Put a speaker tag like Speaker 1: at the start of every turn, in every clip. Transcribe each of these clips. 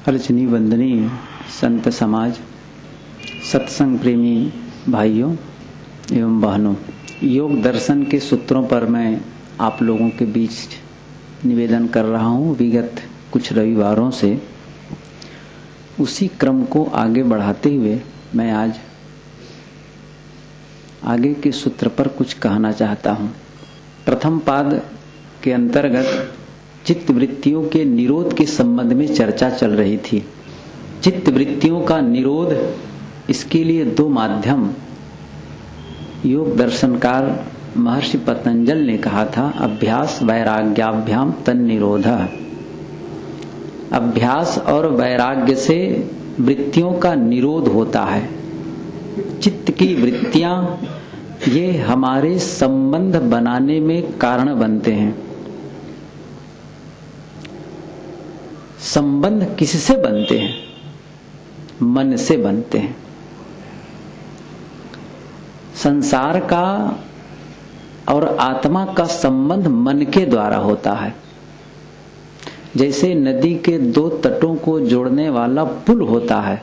Speaker 1: अर्चनी वंदनीय संत समाज, सत्संग प्रेमी भाइयों एवं बहनों, योग दर्शन के सूत्रों पर मैं आप लोगों के बीच निवेदन कर रहा हूँ। विगत कुछ रविवारों से उसी क्रम को आगे बढ़ाते हुए मैं आज आगे के सूत्र पर कुछ कहना चाहता हूँ। प्रथम पाद के अंतर्गत चित्त वृत्तियों के निरोध के संबंध में चर्चा चल रही थी। चित्त वृत्तियों का निरोध, इसके लिए दो माध्यम योग दर्शनकार महर्षि पतंजल ने कहा था। अभ्यास वैराग्याभ्याम तन्निरोधः। अभ्यास और वैराग्य से वृत्तियों का निरोध होता है। चित्त की वृत्तियां ये हमारे संबंध बनाने में कारण बनते हैं। संबंध किससे बनते हैं? मन से बनते हैं। संसार का और आत्मा का संबंध मन के द्वारा होता है। जैसे नदी के दो तटों को जोड़ने वाला पुल होता है,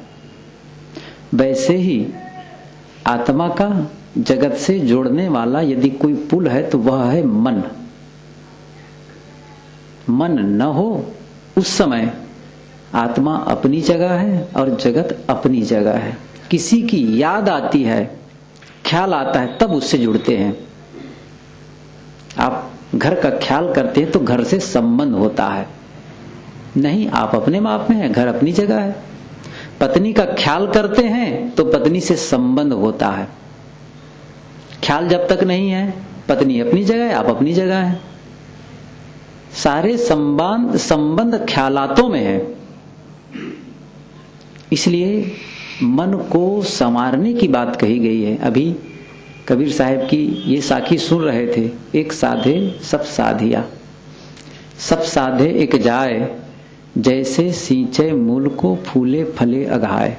Speaker 1: वैसे ही आत्मा का जगत से जोड़ने वाला यदि कोई पुल है तो वह है मन। मन न हो उस समय आत्मा अपनी जगह है और जगत अपनी जगह है। किसी की याद आती है, ख्याल आता है, तब उससे जुड़ते हैं। आप घर का ख्याल करते हैं तो घर से संबंध होता है। नहीं, आप अपने माप में हैं, घर अपनी जगह है। पत्नी का ख्याल करते हैं तो पत्नी से संबंध होता है। ख्याल जब तक नहीं है, पत्नी अपनी जगह है, आप अपनी जगह है। सारे संबंध ख्यालातों में है। इसलिए मन को संवारने की बात कही गई है। अभी कबीर साहब की ये साखी सुन रहे थे। एक साधे सब साधिया, सब साधे एक जाए, जैसे सींचे मूल को फूले फले अघाए।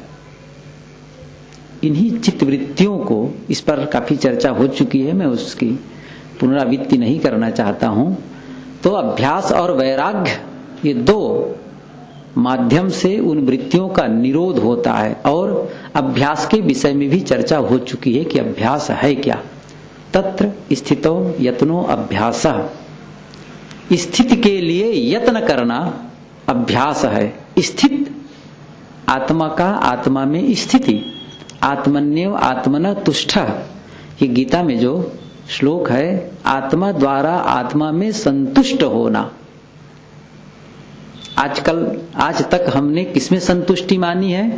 Speaker 1: इन्हीं चित्तवृत्तियों को, इस पर काफी चर्चा हो चुकी है, मैं उसकी पुनरावृत्ति नहीं करना चाहता हूं। तो अभ्यास और वैराग्य, ये दो माध्यम से उन वृत्तियों का निरोध होता है। और अभ्यास के विषय में भी चर्चा हो चुकी है कि अभ्यास है क्या। तत्र स्थितो यत्नो अभ्यासः। स्थिति के लिए यत्न करना अभ्यास है। स्थित आत्मा का आत्मा में स्थिति, आत्मन्येव आत्मनः तुष्टः। ये गीता में जो श्लोक है, आत्मा द्वारा आत्मा में संतुष्ट होना। आज तक हमने किसमें संतुष्टि मानी है?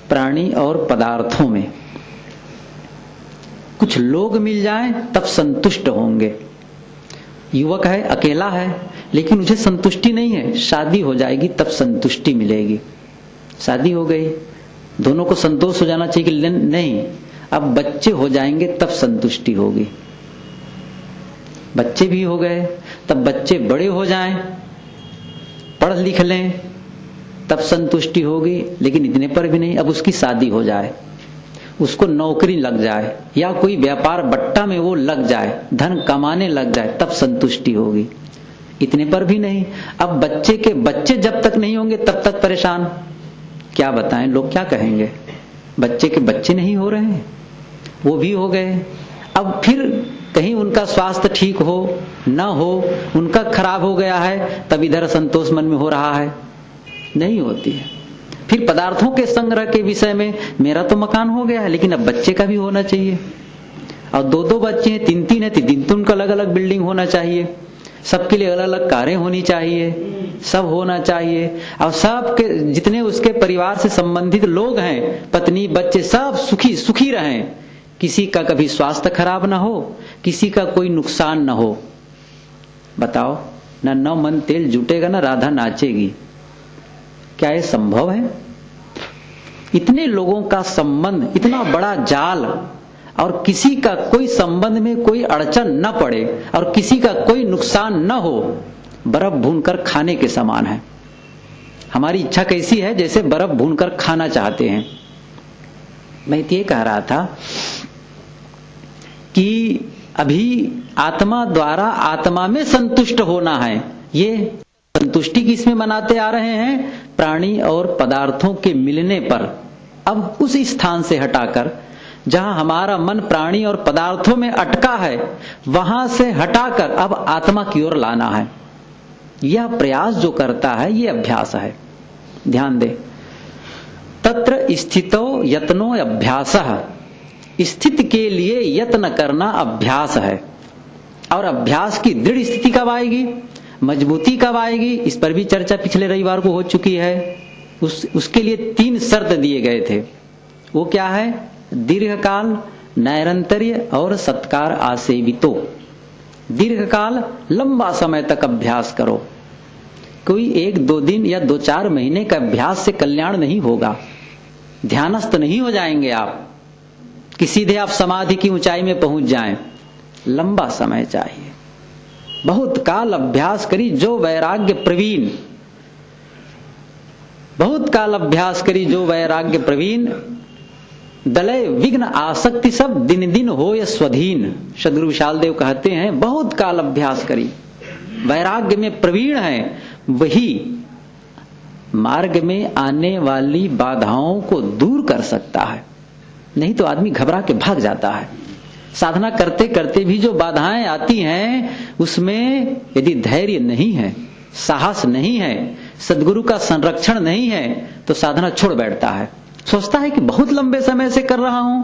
Speaker 1: प्राणी और पदार्थों में। कुछ लोग मिल जाएं तब संतुष्ट होंगे। युवक है, अकेला है, लेकिन मुझे संतुष्टि नहीं है, शादी हो जाएगी तब संतुष्टि मिलेगी। शादी हो गई, दोनों को संतोष हो जाना चाहिए कि नहीं, अब बच्चे हो जाएंगे तब संतुष्टि होगी। बच्चे भी हो गए, तब बच्चे बड़े हो जाएं, पढ़ लिख लें, तब संतुष्टि होगी। लेकिन इतने पर भी नहीं, अब उसकी शादी हो जाए, उसको नौकरी लग जाए, या कोई व्यापार बट्टा में वो लग जाए, धन कमाने लग जाए, तब संतुष्टि होगी। इतने पर भी नहीं, अब बच्चे के बच्चे जब तक नहीं होंगे तब तक परेशान। क्या बताएं, लोग क्या कहेंगे? बच्चे के बच्चे नहीं हो रहे हैं, वो भी हो गए। अब फिर कहीं उनका स्वास्थ्य ठीक हो ना हो, उनका खराब हो गया है, तब इधर संतोष मन में हो रहा है, नहीं होती है। फिर पदार्थों के संग्रह के विषय में, मेरा तो मकान हो गया है, लेकिन अब बच्चे का भी होना चाहिए। और दो दो बच्चे हैं, तीन तीन है, तीन तीन का अलग अलग बिल्डिंग होना चाहिए, सबके लिए अलग अलग कारें होनी चाहिए, सब होना चाहिए। और सब के जितने उसके परिवार से संबंधित लोग हैं, पत्नी बच्चे, सब सुखी रहें। किसी का कभी स्वास्थ्य खराब ना हो, किसी का कोई नुकसान ना हो। बताओ, ना 9 मन तेल जुटेगा, ना राधा नाचेगी। क्या ये संभव है? इतने लोगों का संबंध, इतना बड़ा जाल, और किसी का कोई संबंध में कोई अड़चन न पड़े और किसी का कोई नुकसान न हो, बर्फ भूनकर खाने के समान है। हमारी इच्छा कैसी है? जैसे बर्फ भूनकर खाना चाहते हैं। मैं ये कह रहा था कि अभी आत्मा द्वारा आत्मा में संतुष्ट होना है। ये संतुष्टि किसमें मनाते आ रहे हैं? प्राणी और पदार्थों के मिलने पर अब उस स्थान से हटाकर, जहां हमारा मन प्राणी और पदार्थों में अटका है, वहां से हटाकर अब आत्मा की ओर लाना है। यह प्रयास जो करता है यह अभ्यास है। ध्यान दे, तत्र स्थितो यत्नो अभ्यासः, स्थिति के लिए यत्न करना अभ्यास है। और अभ्यास की दृढ़ स्थिति कब आएगी, मजबूती कब आएगी, इस पर भी चर्चा पिछले रविवार को हो चुकी है। उसके लिए 3 शर्त दिए गए थे। वो क्या है, दीर्घकाल, नैरंतर्य और सत्कार आसेवितो। दीर्घकाल, लंबा समय तक अभ्यास करो। कोई 1-2 दिन या 2-4 महीने का अभ्यास से कल्याण नहीं होगा, ध्यानस्थ नहीं हो जाएंगे आप कि सीधे आप समाधि की ऊंचाई में पहुंच जाएं। लंबा समय चाहिए, बहुत काल अभ्यास करी जो वैराग्य प्रवीण, बहुत काल अभ्यास करी जो वैराग्य प्रवीण, दलय विघ्न आसक्ति सब दिन दिन हो या स्वधीन। सद्गुरु विशाल देव कहते हैं बहुत काल अभ्यास करी, वैराग्य में प्रवीण है, वही मार्ग में आने वाली बाधाओं को दूर कर सकता है। नहीं तो आदमी घबरा के भाग जाता है। साधना करते करते भी जो बाधाएं आती हैं, उसमें यदि धैर्य नहीं है, साहस नहीं है, सद्गुरु का संरक्षण नहीं है, तो साधना छोड़ बैठता है। सोचता है कि बहुत लंबे समय से कर रहा हूं,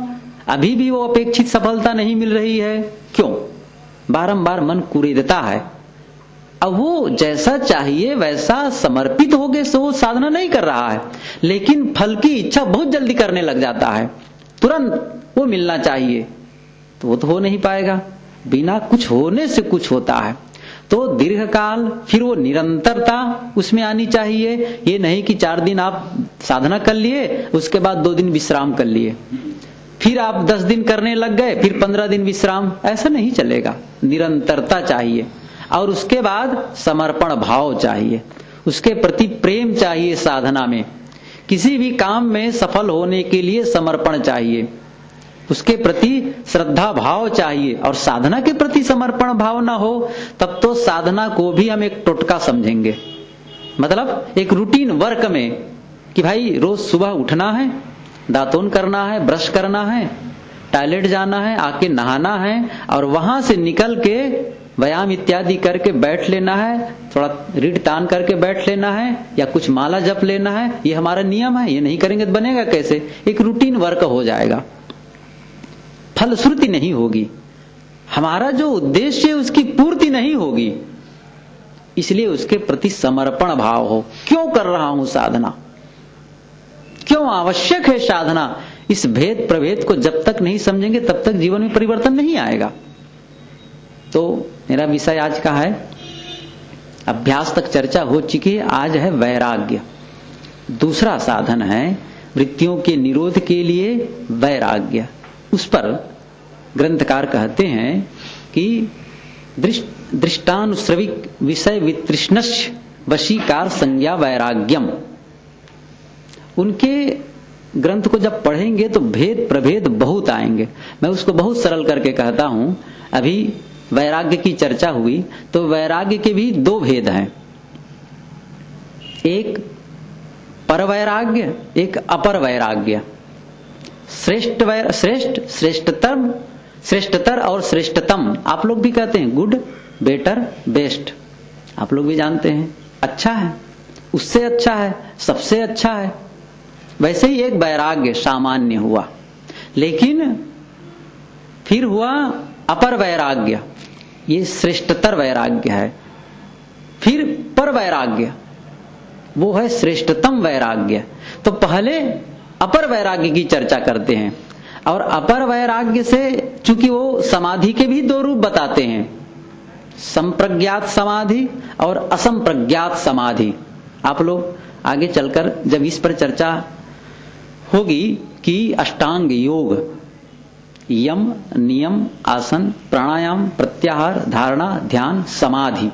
Speaker 1: अभी भी वो अपेक्षित सफलता नहीं मिल रही है, क्यों? बारंबार मन कुरेदता है। अब वो जैसा चाहिए वैसा समर्पित हो गए सो वो साधना नहीं कर रहा है, लेकिन फल की इच्छा बहुत जल्दी करने लग जाता है, तुरंत वो मिलना चाहिए, तो वो तो हो नहीं पाएगा। बिना कुछ होने से कुछ होता है। तो दीर्घकाल, फिर वो निरंतरता उसमें आनी चाहिए। ये नहीं कि 4 दिन आप साधना कर लिए, उसके बाद 2 दिन विश्राम कर लिए, फिर आप 10 दिन करने लग गए, फिर 15 दिन विश्राम, ऐसा नहीं चलेगा। निरंतरता चाहिए और उसके बाद समर्पण भाव चाहिए, उसके प्रति प्रेम चाहिए। साधना में, किसी भी काम में सफल होने के लिए समर्पण चाहिए, उसके प्रति श्रद्धा भाव चाहिए। और साधना के प्रति समर्पण भाव ना हो तब तो साधना को भी हम एक टोटका समझेंगे, मतलब एक रूटीन वर्क में कि भाई रोज सुबह उठना है, दातून करना है, ब्रश करना है, टॉयलेट जाना है, आके नहाना है और वहां से निकल के व्यायाम इत्यादि करके बैठ लेना है, थोड़ा रीढ़ तान करके बैठ लेना है या कुछ माला जप लेना है। ये हमारा नियम है, ये नहीं करेंगे तो बनेगा कैसे? एक रूटीन वर्क हो जाएगा, फलश्रुति नहीं होगी, हमारा जो उद्देश्य है उसकी पूर्ति नहीं होगी। इसलिए उसके प्रति समर्पण भाव हो। क्यों कर रहा हूं साधना, क्यों आवश्यक है साधना, इस भेद प्रभेद को जब तक नहीं समझेंगे तब तक जीवन में परिवर्तन नहीं आएगा। तो मेरा विषय आज का है, अभ्यास तक चर्चा हो चुकी है, आज है वैराग्य। दूसरा साधन है वृत्तियों के निरोध के लिए वैराग्य। उस पर ग्रंथकार कहते हैं कि दृष्टानुश्रविक विषय वितृष्णस्य वशीकार संज्ञा वैराग्यम। उनके ग्रंथ को जब पढ़ेंगे तो भेद प्रभेद बहुत आएंगे। मैं उसको बहुत सरल करके कहता हूं। अभी वैराग्य की चर्चा हुई तो वैराग्य के भी 2 भेद हैं, एक पर वैराग्य, एक अपर वैराग्य। श्रेष्ठतर और श्रेष्ठतम। आप लोग भी कहते हैं गुड, बेटर, बेस्ट, आप लोग भी जानते हैं। अच्छा है, उससे अच्छा है, सबसे अच्छा है। वैसे ही एक वैराग्य सामान्य हुआ, लेकिन फिर हुआ अपर वैराग्य, ये श्रेष्ठतर वैराग्य है। फिर पर वैराग्य, वो है श्रेष्ठतम वैराग्य। तो पहले अपर वैराग्य की चर्चा करते हैं। और अपर वैराग्य से, चूंकि वो समाधि के भी 2 रूप बताते हैं, संप्रज्ञात समाधि और असंप्रज्ञात समाधि। आप लोग आगे चलकर जब इस पर चर्चा होगी कि अष्टांग योग, यम, नियम, आसन, प्राणायाम, प्रत्याहार, धारणा, ध्यान, समाधि,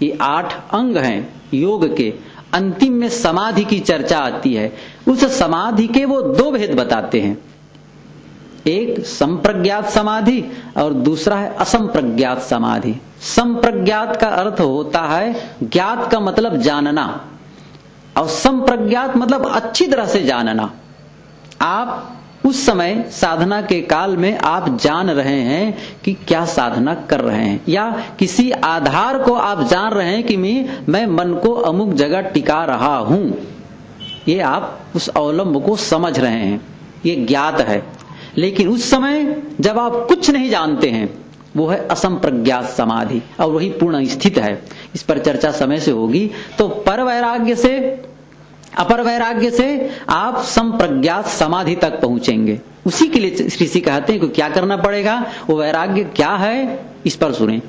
Speaker 1: ये 8 अंग हैं योग के। अंतिम में समाधि की चर्चा आती है। उस समाधि के वो 2 भेद बताते हैं, एक संप्रज्ञात समाधि और दूसरा है असंप्रज्ञात समाधि। संप्रज्ञात का अर्थ होता है ज्ञात का मतलब जानना, और संप्रज्ञात मतलब अच्छी तरह से जानना। आप उस समय साधना के काल में आप जान रहे हैं कि क्या साधना कर रहे हैं, या किसी आधार को आप जान रहे हैं कि मैं मन को अमुक जगह टिका रहा हूं, ये आप उस अवलंब को समझ रहे हैं, ये ज्ञात है। लेकिन उस समय जब आप कुछ नहीं जानते हैं, वो है असंप्रज्ञात समाधि, और वही पूर्ण स्थित है। इस पर चर्चा समय से होगी। तो पर वैराग्य से अपर वैराग्य से आप संप्रज्ञात समाधि तक पहुंचेंगे। उसी के लिए ऋषि कहते हैं कि क्या करना पड़ेगा, वो वैराग्य क्या है, इस पर सुने।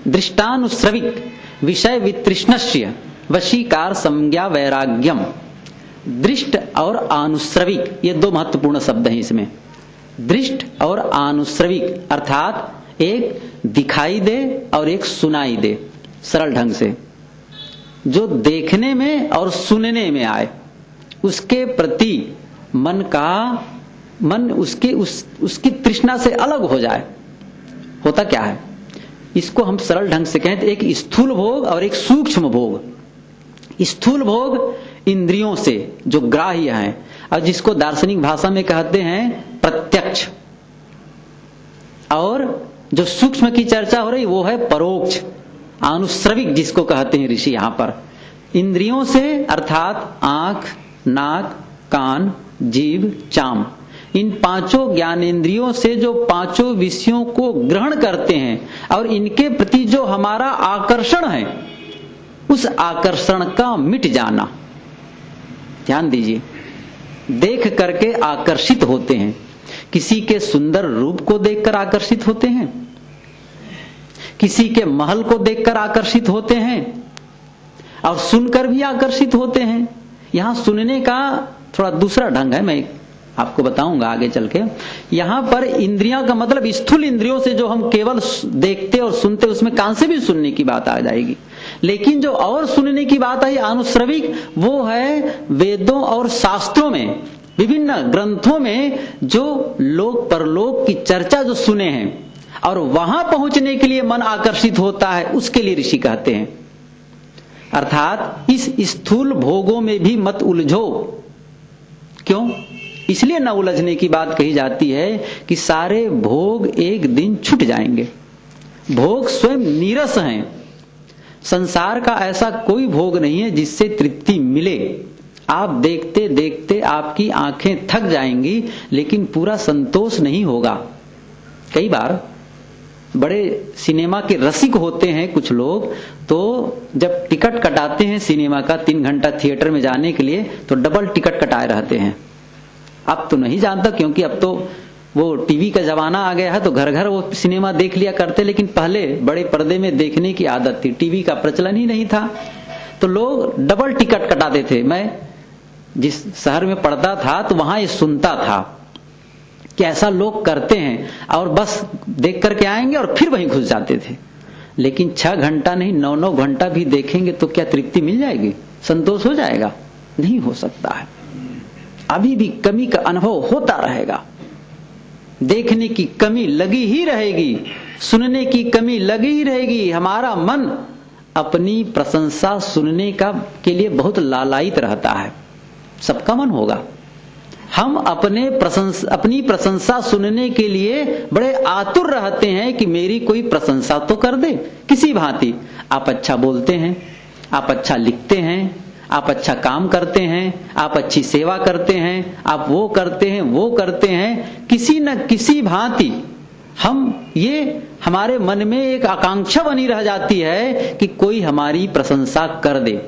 Speaker 1: दृष्टानुश्रविक विषय वितृष्णस्य वशीकार संज्ञा वैराग्यम। दृष्ट और आनुश्रविक ये दो महत्वपूर्ण शब्द हैं इसमें। दृष्ट और आनुश्रविक अर्थात एक दिखाई दे और एक सुनाई दे। सरल ढंग से जो देखने में और सुनने में आए, उसके प्रति मन उसकी तृष्णा से अलग हो जाए। होता क्या है, इसको हम सरल ढंग से कहते हैं, एक स्थूल भोग और एक सूक्ष्म भोग। स्थूल भोग इंद्रियों से जो ग्राह्य है, और जिसको दार्शनिक भाषा में कहते हैं प्रत्यक्ष, और जो सूक्ष्म की चर्चा हो रही वो है परोक्ष, आनुश्रविक जिसको कहते हैं ऋषि यहां पर। इंद्रियों से अर्थात आंख, नाक, कान, जीभ, चाम, इन पांचों ज्ञानेंद्रियों से जो पांचों विषयों को ग्रहण करते हैं और इनके प्रति जो हमारा आकर्षण है, उस आकर्षण का मिट जाना। ध्यान दीजिए, देख करके आकर्षित होते हैं, किसी के सुंदर रूप को देखकर आकर्षित होते हैं, किसी के महल को देखकर आकर्षित होते हैं, और सुनकर भी आकर्षित होते हैं। यहां सुनने का थोड़ा दूसरा ढंग है, मैं आपको बताऊंगा आगे चल के। यहां पर इंद्रियां का मतलब स्थूल इंद्रियों से जो हम केवल देखते और सुनते, उसमें कान से भी सुनने की बात आ जाएगी। लेकिन जो और सुनने की बात आई आनुश्रविक, वो है वेदों और शास्त्रों में, विभिन्न ग्रंथों में जो लोक परलोक की चर्चा जो सुने हैं, और वहां पहुंचने के लिए मन आकर्षित होता है, उसके लिए ऋषि कहते हैं। अर्थात इस स्थूल भोगों में भी मत उलझो। क्यों? इसलिए न उलझने की बात कही जाती है कि सारे भोग एक दिन छूट जाएंगे। भोग स्वयं नीरस हैं। संसार का ऐसा कोई भोग नहीं है जिससे तृप्ति मिले। आप देखते देखते आपकी आंखें थक जाएंगी, लेकिन पूरा संतोष नहीं होगा। कई बार बड़े सिनेमा के रसिक होते हैं कुछ लोग, तो जब टिकट कटाते हैं सिनेमा का 3 घंटा थिएटर में जाने के लिए, तो डबल टिकट कटाए रहते हैं। अब तो नहीं जानता, क्योंकि अब तो वो टीवी का जमाना आ गया है, तो घर घर वो सिनेमा देख लिया करते। लेकिन पहले बड़े पर्दे में देखने की आदत थी, टीवी का प्रचलन ही नहीं था, तो लोग डबल टिकट कटाते थे। मैं जिस शहर में पढ़ता था तो वहां ये सुनता था कि ऐसा लोग करते हैं, और बस देख करके आएंगे और फिर वहीं घुस जाते थे। लेकिन 6 घंटा नहीं 9-9 घंटा भी देखेंगे तो क्या तृप्ति मिल जाएगी? संतोष हो जाएगा? नहीं हो सकता है। अभी भी कमी का अनुभव होता रहेगा। देखने की कमी लगी ही रहेगी, सुनने की कमी लगी ही रहेगी। हमारा मन अपनी प्रशंसा सुनने के लिए बहुत लालायित रहता है। सबका मन होगा। हम अपनी प्रशंसा सुनने के लिए बड़े आतुर रहते हैं कि मेरी कोई प्रशंसा तो कर दे किसी भांति। आप अच्छा बोलते हैं, आप अच्छा लिखते हैं, आप अच्छा काम करते हैं, आप अच्छी सेवा करते हैं, आप वो करते हैं वो करते हैं, किसी न किसी भांति हमारे मन में एक आकांक्षा बनी रह जाती है कि कोई हमारी प्रशंसा कर दे।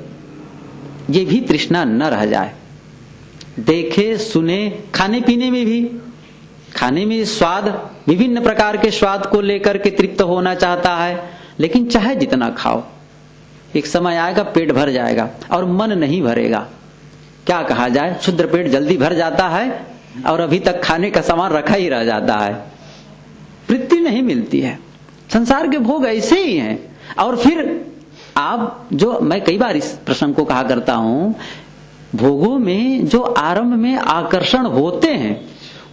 Speaker 1: ये भी तृष्णा न रह जाए। देखे सुने, खाने पीने में भी, खाने में स्वाद, विभिन्न प्रकार के स्वाद को लेकर के तृप्त होना चाहता है, लेकिन चाहे जितना खाओ, एक समय आएगा पेट भर जाएगा और मन नहीं भरेगा। क्या कहा जाए, क्षुद्र पेट जल्दी भर जाता है और अभी तक खाने का सामान रखा ही रह जाता है, तृप्ति नहीं मिलती है। संसार के भोग ऐसे ही हैं। और फिर मैं कई बार इस प्रसंग को कहा करता हूं, भोगों में जो आरंभ में आकर्षण होते हैं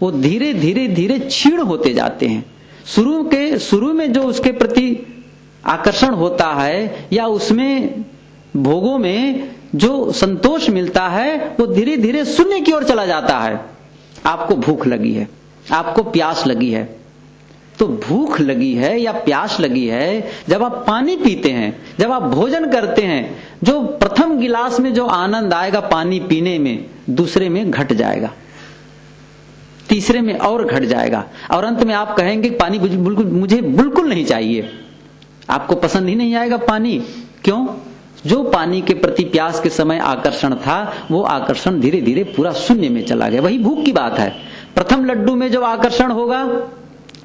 Speaker 1: वो धीरे धीरे धीरे क्षीण होते जाते हैं। शुरू में जो उसके प्रति आकर्षण होता है, या उसमें भोगों में जो संतोष मिलता है वो धीरे धीरे शून्य की ओर चला जाता है। आपको भूख लगी है, आपको प्यास लगी है, तो भूख लगी है या प्यास लगी है, जब आप पानी पीते हैं, जब आप भोजन करते हैं, जो प्रथम गिलास में जो आनंद आएगा पानी पीने में, दूसरे में घट जाएगा, तीसरे में और घट जाएगा, और अंत में आप कहेंगे पानी मुझे बिल्कुल नहीं चाहिए। आपको पसंद ही नहीं आएगा पानी। क्यों? जो पानी के प्रति प्यास के समय आकर्षण था, वो आकर्षण धीरे धीरे पूरा शून्य में चला गया। वही भूख की बात है। प्रथम लड्डू में जो आकर्षण होगा,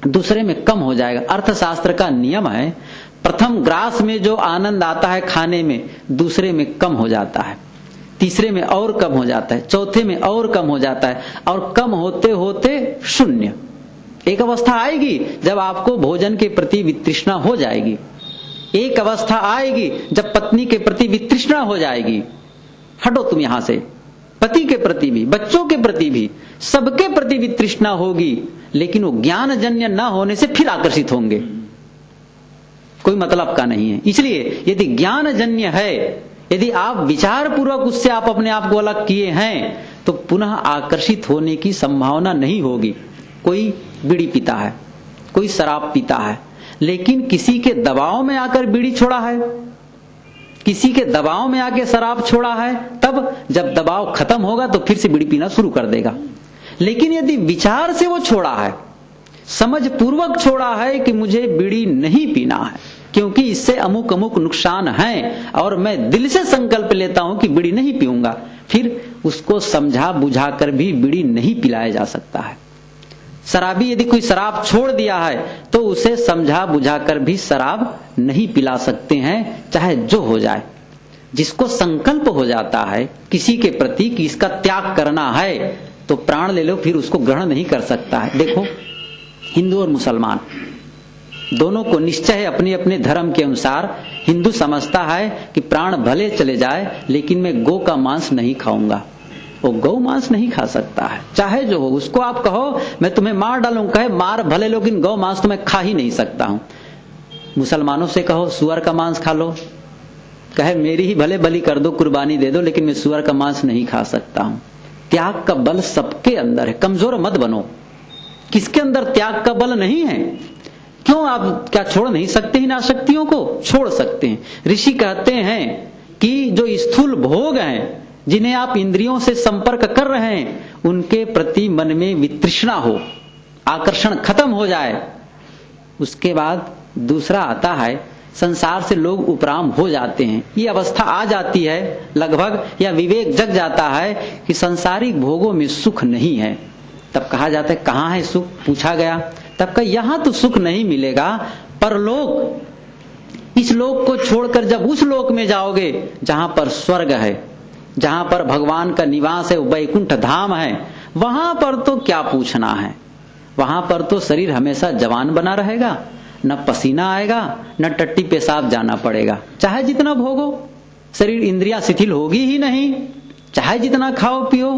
Speaker 1: दूसरे में कम हो जाएगा। अर्थशास्त्र का नियम है, प्रथम ग्रास में जो आनंद आता है खाने में, दूसरे में कम हो जाता है, तीसरे में और कम हो जाता है, चौथे में और कम हो जाता है, और कम होते होते शून्य। एक अवस्था आएगी जब आपको भोजन के प्रति वितृष्णा हो जाएगी। एक अवस्था आएगी जब पत्नी के प्रति वितृष्णा हो जाएगी। हटो तुम यहां से। पति के प्रति भी, बच्चों के प्रति भी, सबके प्रति वितृष्णा होगी, लेकिन वो ज्ञानजन्य न होने से फिर आकर्षित होंगे। कोई मतलब का नहीं है। इसलिए यदि ज्ञानजन्य है, यदि आप विचार पूर्वक उससे आप अपने आप को अलग किए हैं, तो पुनः आकर्षित होने की संभावना नहीं होगी। कोई बीड़ी पीता है, कोई शराब पीता है, लेकिन किसी के दबाव में आकर बीड़ी छोड़ा है, किसी के दबाव में आके शराब छोड़ा है, तब जब दबाव खत्म होगा तो फिर से बीड़ी पीना शुरू कर देगा। लेकिन यदि विचार से वो छोड़ा है, समझ पूर्वक छोड़ा है कि मुझे बीड़ी नहीं पीना है क्योंकि इससे अमुक अमुक नुकसान है, और मैं दिल से संकल्प लेता हूं कि बीड़ी नहीं पीऊंगा, फिर उसको समझा बुझा कर भी बीड़ी नहीं पिलाया जा सकता है। शराबी यदि कोई शराब छोड़ दिया है तो उसे समझा बुझाकर भी शराब नहीं पिला सकते हैं, चाहे जो हो जाए। जिसको संकल्प हो जाता है किसी के प्रति कि इसका त्याग करना है, तो प्राण ले लो, फिर उसको ग्रहण नहीं कर सकता है। देखो, हिंदू और मुसलमान दोनों को निश्चय है अपने अपने धर्म के अनुसार। हिंदू समझता है कि प्राण भले चले जाए, लेकिन मैं गौ का मांस नहीं खाऊंगा। वो गौ मांस नहीं खा सकता है, चाहे जो हो। उसको आप कहो मैं तुम्हें मार डालूं, कहे मार भले, लेकिन गौ मांस तो मैं खा ही नहीं सकता हूं। मुसलमानों से कहो सुअर का मांस खा लो, कहे मेरी ही भले बलि कर दो, कुर्बानी दे दो, लेकिन मैं सुअर का मांस नहीं खा सकता हूं। त्याग का बल सबके अंदर है, कमजोर मत बनो। किसके अंदर त्याग का बल नहीं है? क्यों आप क्या छोड़ नहीं सकते इन आसक्तियों को? छोड़ सकते हैं। ऋषि कहते हैं कि जो स्थूल भोग हैं, जिन्हें आप इंद्रियों से संपर्क कर रहे हैं, उनके प्रति मन में वितृष्णा हो, आकर्षण खत्म हो जाए, उसके बाद दूसरा आता है, संसार से लोग उपराम हो जाते हैं। ये अवस्था आ जाती है लगभग, या विवेक जग जाता है कि संसारिक भोगों में सुख नहीं है। तब कहा जाता है कहां है सुख? पूछा गया, तब कहा यहां तो सुख नहीं मिलेगा, परलोक, इस लोक को छोड़कर जब उस लोक में जाओगे जहां पर स्वर्ग है, जहां पर भगवान का निवास है, वैकुंठ धाम है, वहां पर तो क्या पूछना है। वहां पर तो शरीर हमेशा जवान बना रहेगा, न पसीना आएगा, न टट्टी पेशाब जाना पड़ेगा। चाहे जितना भोगो, शरीर इंद्रियां शिथिल होगी ही नहीं, चाहे जितना खाओ पियो।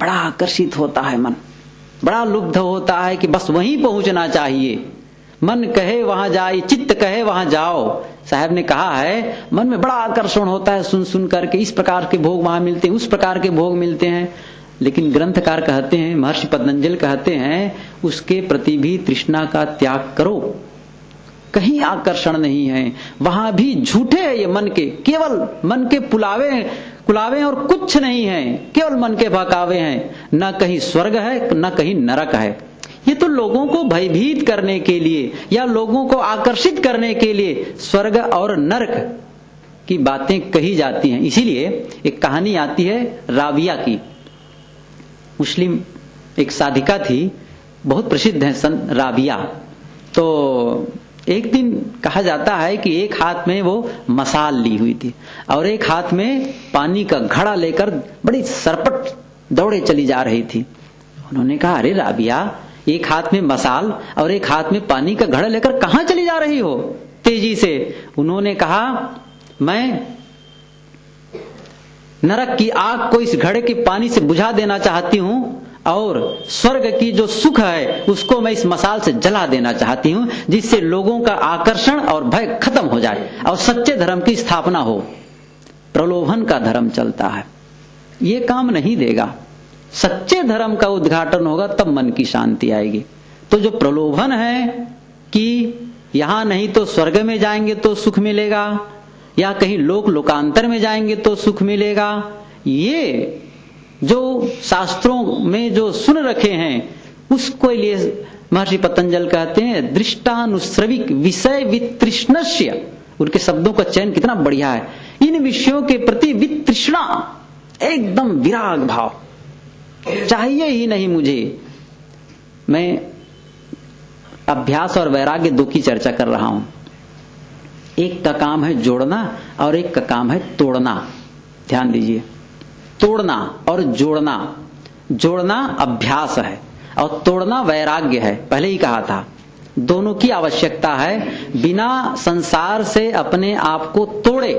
Speaker 1: बड़ा आकर्षित होता है मन, बड़ा लुब्ध होता है कि बस वहीं पहुंचना चाहिए। मन कहे वहां जाए, चित्त कहे वहां जाओ। साहब ने कहा है मन में बड़ा आकर्षण होता है सुन सुन करके, इस प्रकार के भोग वहां मिलते हैं, उस प्रकार के भोग मिलते हैं। लेकिन ग्रंथकार कहते हैं, महर्षि पतंजलि कहते हैं, उसके प्रति भी तृष्णा का त्याग करो। कहीं आकर्षण नहीं है, वहां भी झूठे है ये मन के, केवल मन के कुलावे और कुछ नहीं है, केवल मन के बहकावे हैं। न कहीं स्वर्ग है, न कहीं नरक है। ये तो लोगों को भयभीत करने के लिए या लोगों को आकर्षित करने के लिए स्वर्ग और नरक की बातें कही जाती हैं। इसीलिए एक कहानी आती है राबिया की। मुस्लिम एक साधिका थी, बहुत प्रसिद्ध है सन राबिया। तो एक दिन कहा जाता है कि एक हाथ में वो मसाल ली हुई थी और एक हाथ में पानी का घड़ा लेकर बड़ी सरपट दौड़े चली जा रही थी। उन्होंने कहा, अरे राबिया, एक हाथ में मसाल और एक हाथ में पानी का घड़ा लेकर कहां चली जा रही हो तेजी से? उन्होंने कहा, मैं नरक की आग को इस घड़े के पानी से बुझा देना चाहती हूं और स्वर्ग की जो सुख है उसको मैं इस मसाल से जला देना चाहती हूं, जिससे लोगों का आकर्षण और भय खत्म हो जाए और सच्चे धर्म की स्थापना हो। प्रलोभन का धर्म चलता है, ये काम नहीं देगा। सच्चे धर्म का उद्घाटन होगा तब मन की शांति आएगी। तो जो प्रलोभन है कि यहां नहीं तो स्वर्ग में जाएंगे तो सुख मिलेगा, या कहीं लोकांतर में जाएंगे तो सुख मिलेगा, ये जो शास्त्रों में जो सुन रखे हैं उसको लिए महर्षि पतंजल कहते हैं दृष्टानुश्रविक विषय वितृष्णस्य। उनके शब्दों का चयन कितना बढ़िया है। इन विषयों के प्रति वितृष्णा, एकदम विराग भाव, चाहिए ही नहीं मुझे। मैं अभ्यास और वैराग्य दो की चर्चा कर रहा हूं। एक का काम है जोड़ना और एक का काम है तोड़ना। ध्यान दीजिए, तोड़ना और जोड़ना, जोड़ना अभ्यास है और तोड़ना वैराग्य है। पहले ही कहा था दोनों की आवश्यकता है। बिना संसार से अपने आप को तोड़े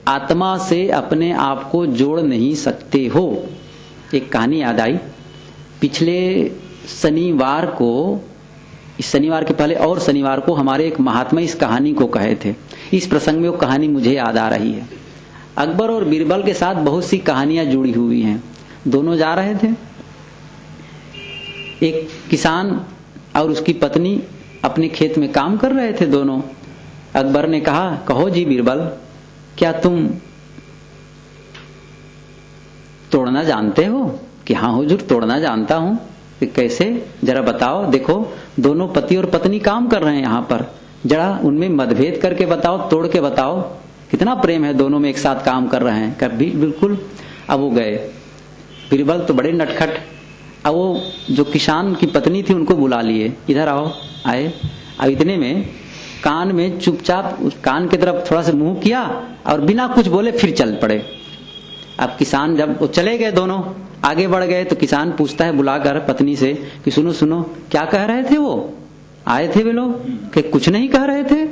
Speaker 1: आत्मा से अपने आप को जोड़ नहीं सकते हो। एक कहानी याद आई, पिछले शनिवार को, इस शनिवार के पहले और शनिवार को हमारे एक महात्मा इस कहानी को कहे थे। इस प्रसंग में वो कहानी मुझे याद आ रही है। अकबर और बीरबल के साथ बहुत सी कहानियां जुड़ी हुई हैं। दोनों जा रहे थे, एक किसान और उसकी पत्नी अपने खेत में काम कर रहे थे दोनों। अकबर ने कहा, कहो जी बीरबल, क्या तुम तोड़ना जानते हो? कि हाँ हुजूर, तोड़ना जानता हूं। कि कैसे, जरा बताओ। देखो दोनों पति और पत्नी काम कर रहे हैं यहां पर, जरा उनमें मतभेद करके बताओ, तोड़ के बताओ। कितना प्रेम है दोनों में, एक साथ काम कर रहे हैं। कभी बिल्कुल। अब वो गए, बीरबल तो बड़े नटखट। अब वो जो किसान की पत्नी थी उनको बुला लिए, इधर आओ। आए। अब इतने में कान में चुपचाप कान की तरफ थोड़ा सा मुंह किया और बिना कुछ बोले फिर चल पड़े। अब किसान जब वो चले गए, दोनों आगे बढ़ गए, तो किसान पूछता है बुलाकर पत्नी से कि सुनो सुनो, क्या कह रहे थे वो? आए थे वे लोग कि कुछ नहीं कह रहे थे।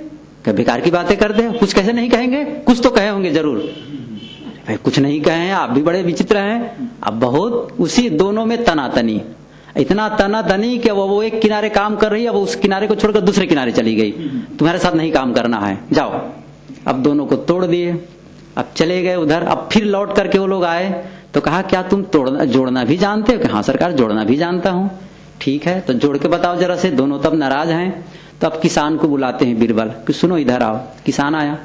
Speaker 1: कि बेकार की बातें करते हैं, कुछ कैसे नहीं कहेंगे? कुछ तो कहे होंगे जरूर। भाई कुछ नहीं कहे हैं, आप भी बड़े विचित्र हैं। अब बहुत उसी दोनों में तनातनी, इतना तनातनी कि वो एक किनारे काम कर रही है, वो उस किनारे को छोड़कर दूसरे किनारे चली गई। तुम्हारे साथ नहीं काम करना है, जाओ। अब दोनों को तोड़ दिए, अब चले गए उधर। अब फिर लौट करके वो लोग आए तो कहा, क्या तुम जोड़ना भी जानते हो? कि हाँ सरकार, जोड़ना भी जानता हूं। ठीक है, तो जोड़ के बताओ जरा से। दोनों तब नाराज हैं। तो अब किसान को बुलाते हैं बीरबल कि सुनो इधर आओ। किसान आया।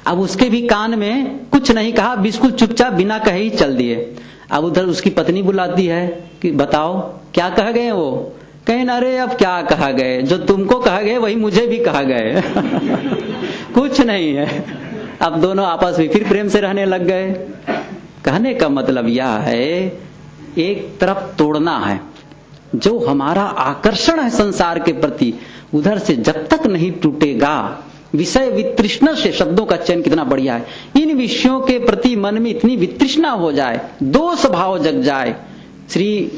Speaker 1: अब उसके भी कान में कुछ नहीं कहा, बिल्कुल चुपचाप बिना कहे ही चल दिए। अब उधर उसकी पत्नी बुलाती है कि बताओ क्या कह गए वो? कहें, अरे अब क्या कहा गए, जो तुमको कहा गए वही मुझे भी कहा गए। कुछ नहीं है। अब दोनों आपस में फिर प्रेम से रहने लग गए। कहने का मतलब यह है, एक तरफ तोड़ना है, जो हमारा आकर्षण है संसार के प्रति, उधर से जब तक नहीं टूटेगा। विषय वितृष्णा से, शब्दों का चयन कितना बढ़िया है। इन विषयों के प्रति मन में इतनी वितृष्णा हो जाए, दोष भाव जग जाए। श्री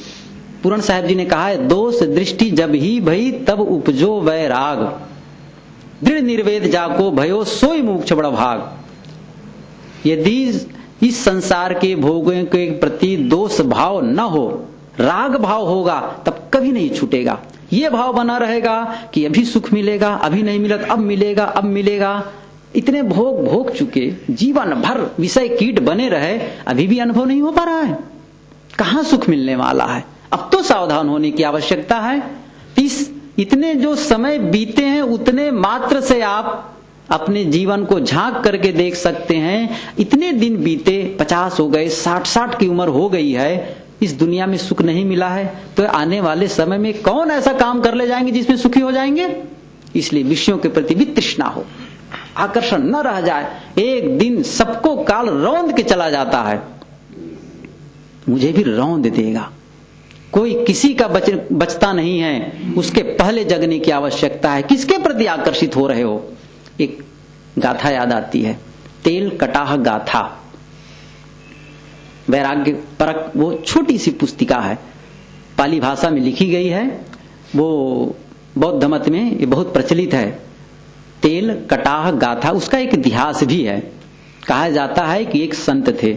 Speaker 1: पूरण साहब जी ने कहा है, दोष दृष्टि जब ही भई तब उपजो वैराग, दृढ़ निर्वेद जाको भयो सोई मोक्ष बड़ भाग। यदि इस संसार के भोगों के प्रति दोष भाव न हो, राग भाव होगा, तब कभी नहीं छूटेगा। ये भाव बना रहेगा कि अभी सुख मिलेगा, अभी नहीं मिला अब मिलेगा, अब मिलेगा। इतने भोग चुके, जीवन भर विषय कीट बने रहे, अभी भी अनुभव नहीं हो पा रहा है। कहां सुख मिलने वाला है? अब तो सावधान होने की आवश्यकता है। इतने जो समय बीते हैं उतने मात्र से आप अपने जीवन को झांक करके देख सकते हैं। इतने दिन बीते, 50 हो गए, 60 की उम्र हो गई है, इस दुनिया में सुख नहीं मिला है, तो आने वाले समय में कौन ऐसा काम कर ले जाएंगे जिसमें सुखी हो जाएंगे? इसलिए विषयों के प्रति भी तृष्णा हो, आकर्षण न रह जाए। एक दिन सबको काल रौंद के चला जाता है, मुझे भी रौंद देगा। कोई किसी का बचता नहीं है, उसके पहले जगने की आवश्यकता है। किसके प्रति आकर्षित हो रहे हो? एक गाथा याद आती है, तेल कटाह गाथा, वैराग्य परक। वो छोटी सी पुस्तिका है, पाली भाषा में लिखी गई है, वो बौद्ध मत में ये बहुत प्रचलित है। तेल कटाह गाथा, उसका एक इतिहास भी है। कहा जाता है कि एक संत थे,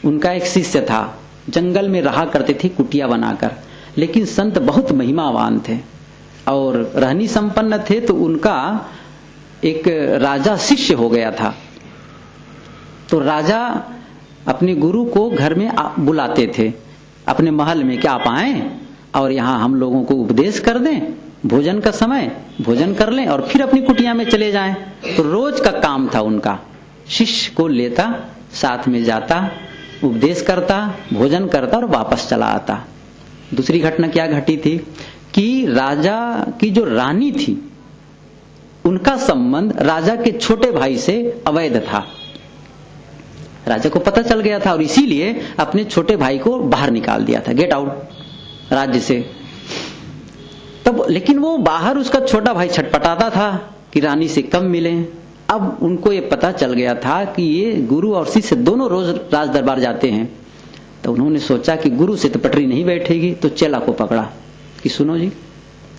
Speaker 1: उनका एक शिष्य था, जंगल में रहा करते थे कुटिया बनाकर, लेकिन संत बहुत महिमावान थे और रहनी संपन्न थे। तो उनका एक राजा शिष्य हो गया था। तो राजा अपने गुरु को घर में बुलाते थे अपने महल में कि आप आए और यहाँ हम लोगों को उपदेश कर दें, भोजन का समय भोजन कर लें और फिर अपनी कुटिया में चले जाएं। तो रोज का काम था उनका, शिष्य को लेता, साथ में जाता, उपदेश करता, भोजन करता और वापस चला आता। दूसरी घटना क्या घटी थी कि राजा की जो रानी थी उनका संबंध राजा के छोटे भाई से अवैध था। राजा को पता चल गया था और इसीलिए अपने छोटे भाई को बाहर निकाल दिया था, गेट आउट राज्य से। तब लेकिन वो बाहर उसका छोटा भाई छटपटाता था कि रानी से कब मिले। अब उनको ये पता चल गया था कि ये गुरु और शिष्य दोनों रोज राज दरबार जाते हैं। तो उन्होंने सोचा कि गुरु से तो पटरी नहीं बैठेगी, तो चेला को पकड़ा कि सुनो जी,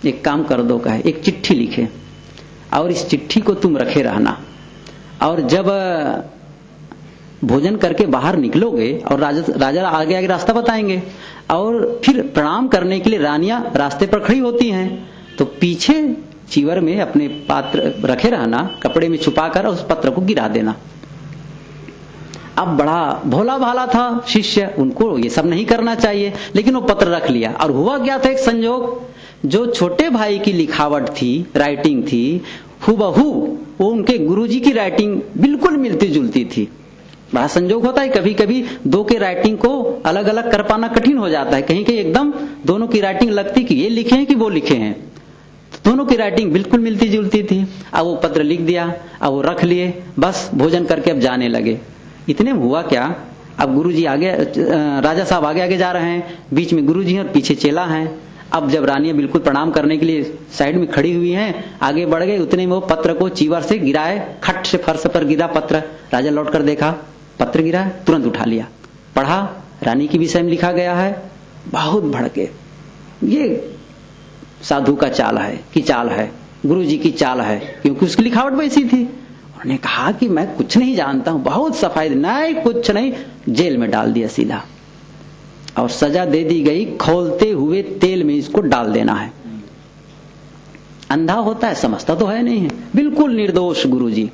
Speaker 1: एक काम कर दो, कहे एक चिट्ठी लिखे और इस चिट्ठी को तुम रखे रहना, और जब भोजन करके बाहर निकलोगे और राजा आगे आगे रास्ता बताएंगे और फिर प्रणाम करने के लिए रानियां रास्ते पर खड़ी होती हैं, तो पीछे चीवर में अपने पात्र रखे रहना, कपड़े में छुपाकर उस पत्र को गिरा देना। अब बड़ा भोला भाला था शिष्य, उनको ये सब नहीं करना चाहिए, लेकिन वो पत्र रख लिया। और हुआ क्या था, एक संयोग, जो छोटे भाई की लिखावट थी, राइटिंग थी, हुबहू वो उनके गुरुजी की राइटिंग बिल्कुल मिलती जुलती थी। बड़ा संयोग होता है, कभी कभी दो के राइटिंग को अलग अलग कर पाना कठिन हो जाता है, कहीं कहीं एकदम दोनों की राइटिंग लगती कि ये लिखे हैं कि वो लिखे हैं, तो दोनों की राइटिंग बिल्कुल मिलती जुलती थी। अब वो पत्र लिख दिया, अब वो रख लिए, बस भोजन करके अब जाने लगे। इतने में हुआ क्या, अब गुरुजी आगे, राजा साहब आगे आगे जा रहे हैं, बीच में गुरुजी हैं और पीछे चेला हैं। अब जब रानियां बिल्कुल प्रणाम करने के लिए साइड में खड़ी हुई हैं, आगे बढ़ गए, उतने में वो पत्र को चीवर से गिराए, खट से फर्श पर गिरा पत्र। राजा लौट कर देखा, पत्र गिरा, तुरंत उठा लिया, पढ़ा, रानी के विषय में लिखा गया है। बहुत भड़के, ये साधु का चाल है कि चाल है, गुरुजी की चाल है, क्योंकि उसकी लिखावट वैसी थी। उन्होंने कहा कि मैं कुछ नहीं जानता हूं, बहुत सफाई, नहीं कुछ नहीं, जेल में डाल दिया सीधा, और सजा दे दी गई, खौलते हुए तेल में इसको डाल देना है। अंधा होता है, समझता तो है नहीं है, बिल्कुल निर्दोष गुरुजी,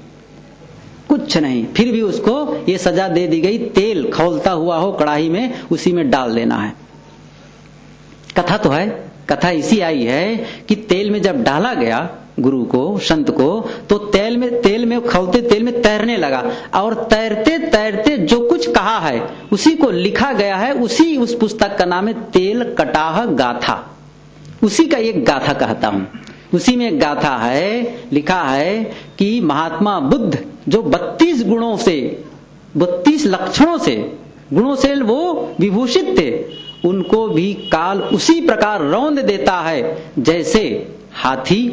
Speaker 1: कुछ नहीं, फिर भी उसको ये सजा दे दी गई, तेल खौलता हुआ हो कड़ाही में, उसी में डाल देना है। कथा तो है, कथा इसी आई है कि तेल में जब डाला गया गुरु को, संत को, तो तेल में खौलते तेल में तैरने लगा, और तैरते तैरते जो कुछ कहा है उसी को लिखा गया है। उस पुस्तक का नाम है तेल कटाह गाथा, उसी का एक गाथा कहता हूं। उसी में एक गाथा है, लिखा है कि महात्मा बुद्ध जो 32 गुणों से, 32 लक्षणों से, गुणों से वो विभूषित थे, उनको भी काल उसी प्रकार रौंद देता है जैसे हाथी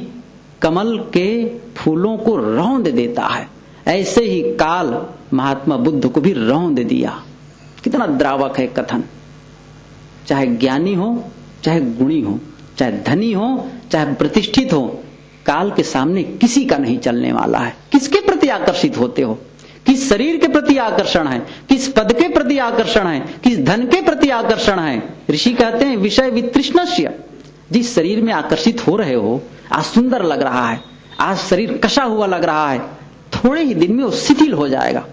Speaker 1: कमल के फूलों को रौंद देता है, ऐसे ही काल महात्मा बुद्ध को भी रौंद दिया। कितना द्रावक है कथन। चाहे ज्ञानी हो, चाहे गुणी हो, चाहे धनी हो, चाहे प्रतिष्ठित हो, काल के सामने किसी का नहीं चलने वाला है। किसके प्रति आकर्षित होते हो, किस शरीर के प्रति आकर्षण है, किस पद के प्रति आकर्षण है, किस धन के प्रति आकर्षण है। ऋषि कहते हैं विषय वितृष्णस्य, जिस शरीर में आकर्षित हो रहे हो, आज सुंदर लग रहा है, आज शरीर कसा हुआ लग रहा है, थोड़े ही दिन में वो शिथिल हो जाएगा।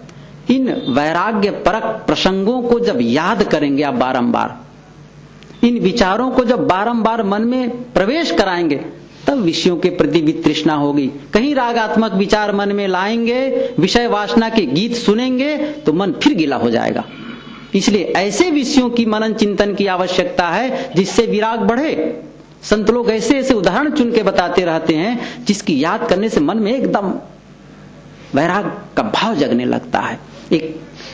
Speaker 1: इन वैराग्य परक प्रसंगों को जब याद करेंगे आप बारंबार, इन विचारों को जब बारंबार मन में प्रवेश कराएंगे, तब विषयों के प्रति भी तृष्णा होगी। कहीं रागात्मक विचार मन में लाएंगे, विषय वासना के गीत सुनेंगे, तो मन फिर गीला हो जाएगा। इसलिए ऐसे विषयों की मनन चिंतन की आवश्यकता है जिससे विराग बढ़े। संत लोग ऐसे ऐसे उदाहरण चुन के बताते रहते हैं जिसकी याद करने से मन में एकदम वैराग का भाव जगने लगता है।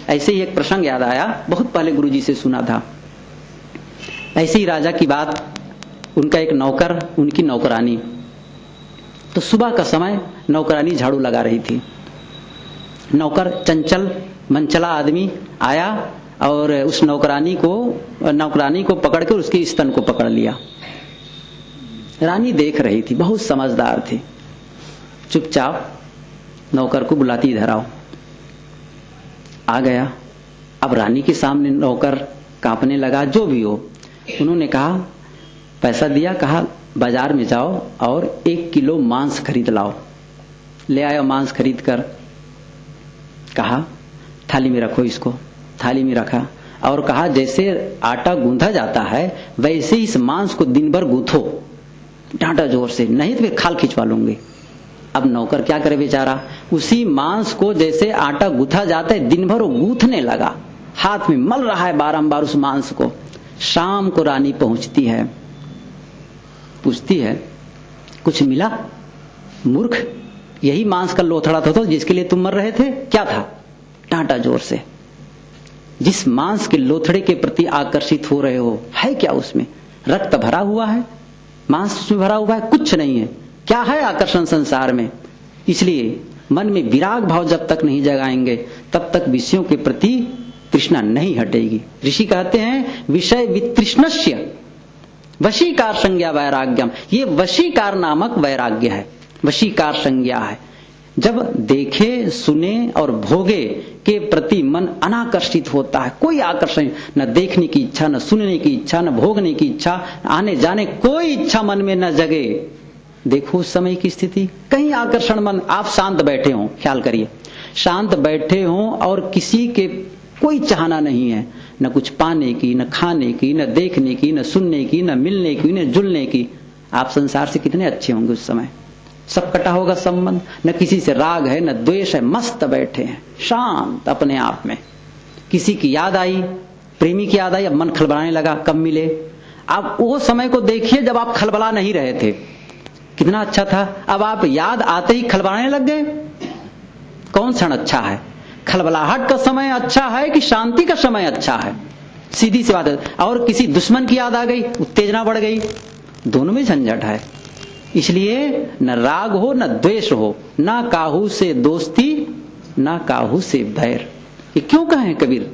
Speaker 1: ऐसे ही एक प्रसंग याद आया, बहुत पहले गुरुजी से सुना था। ऐसे ही राजा की बात, उनका एक नौकर, उनकी नौकरानी, तो सुबह का समय नौकरानी झाड़ू लगा रही थी। नौकर चंचल मनचला आदमी आया और उस नौकरानी को पकड़कर उसके स्तन को पकड़ लिया। रानी देख रही थी, बहुत समझदार थी, चुपचाप नौकर को बुलाती, इधर आओ। आ गया। अब रानी के सामने नौकर कांपने लगा, जो भी हो। उन्होंने कहा, पैसा दिया, कहा बाजार में जाओ और 1 किलो मांस खरीद लाओ। ले आया मांस खरीद कर। कहा थाली में रखो इसको। थाली में रखा और कहा जैसे आटा गूंथा जाता है वैसे इस मांस को दिन भर गूंथो, डांटा जोर से, नहीं तो फिर खाल खिंचवा लूंगी। अब नौकर क्या करे बेचारा, उसी मांस को जैसे आटा गूंथा जाता है दिन भर वो गूंथने लगा, हाथ में मल रहा है बारंबार उस मांस को। शाम को रानी पहुंचती है, पूछती है कुछ मिला? मूर्ख, यही मांस का लोथड़ा था तो जिसके लिए तुम मर रहे थे, क्या था? डांटा जोर से। जिस मांस के लोथड़े के प्रति आकर्षित हो रहे हो है क्या उसमें? रक्त भरा हुआ है, मांस उसमें भरा हुआ है, कुछ नहीं है। क्या है आकर्षण संसार में? इसलिए मन में विराग भाव जब तक नहीं जगाएंगे तब तक विषयों के प्रति तृष्णा नहीं हटेगी। ऋषि कहते हैं विषय वितृष्णस्य वशीकार संज्ञा वैराग्यम। ये वशीकार नामक वैराग्य है, वशीकार संज्ञा है। जब देखे सुने और भोगे के प्रति मन अनाकर्षित होता है, कोई आकर्षण, न देखने की इच्छा, न सुनने की इच्छा, न भोगने की इच्छा, आने जाने कोई इच्छा मन में न जगे। देखो उस समय की स्थिति, कहीं आकर्षण मन, आप शांत बैठे हो, ख्याल करिए, शांत बैठे हो और किसी के कोई चाहना नहीं है, न कुछ पाने की, न खाने की, न देखने की, न सुनने की, न मिलने की, न जुलने की। आप संसार से कितने अच्छे होंगे उस समय, सब कटा होगा संबंध, न किसी से राग है न द्वेष है, मस्त बैठे हैं शांत अपने आप में। किसी की याद आई, प्रेमी की याद आई, अब मन खलबलाने लगा, कब मिले। अब वो समय को देखिए जब आप खलबला नहीं रहे थे, कितना अच्छा था। अब आप याद आते ही खलबलाने लग गए। कौन क्षण अच्छा है? खलबलाहट का समय अच्छा है कि शांति का समय अच्छा है? सीधी सी बात है। और किसी दुश्मन की याद आ गई, उत्तेजना बढ़ गई, दोनों में झंझट है। इसलिए न राग हो न द्वेष हो, ना काहू से दोस्ती ना काहू से बैर। ये क्यों कहे हैं कबीर?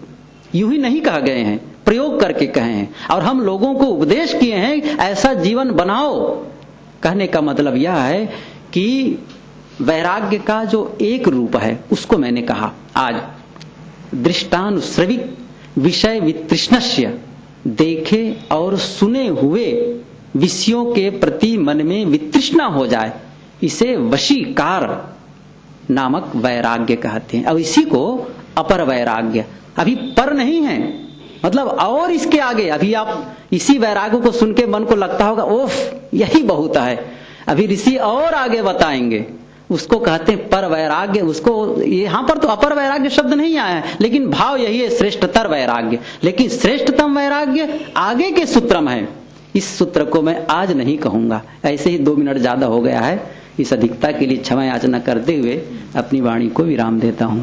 Speaker 1: यूं ही नहीं कहा गए हैं, प्रयोग करके कहे हैं। और हम लोगों को उपदेश किए हैं ऐसा जीवन बनाओ। कहने का मतलब यह है कि वैराग्य का जो एक रूप है उसको मैंने कहा आज, दृष्टानुश्रविक विषय वितृष्णस्य, देखे और सुने हुए विषयों के प्रति मन में वितृष्णा हो जाए, इसे वशीकार नामक वैराग्य कहते हैं। अब इसी को अपर वैराग्य, अभी पर नहीं है, मतलब और इसके आगे, अभी आप इसी वैराग्य को सुन के मन को लगता होगा ओफ यही बहुत है, अभी ऋषि और आगे बताएंगे, उसको कहते हैं पर वैराग्य। उसको यहां पर तो अपर वैराग्य शब्द नहीं आया है, लेकिन भाव यही है श्रेष्ठतर वैराग्य। लेकिन श्रेष्ठतम वैराग्य आगे के सूत्र में है, इस सूत्र को मैं आज नहीं कहूंगा। ऐसे ही 2 मिनट ज्यादा हो गया है, इस अधिकता के लिए क्षमा याचना करते हुए अपनी वाणी को विराम देता हूं।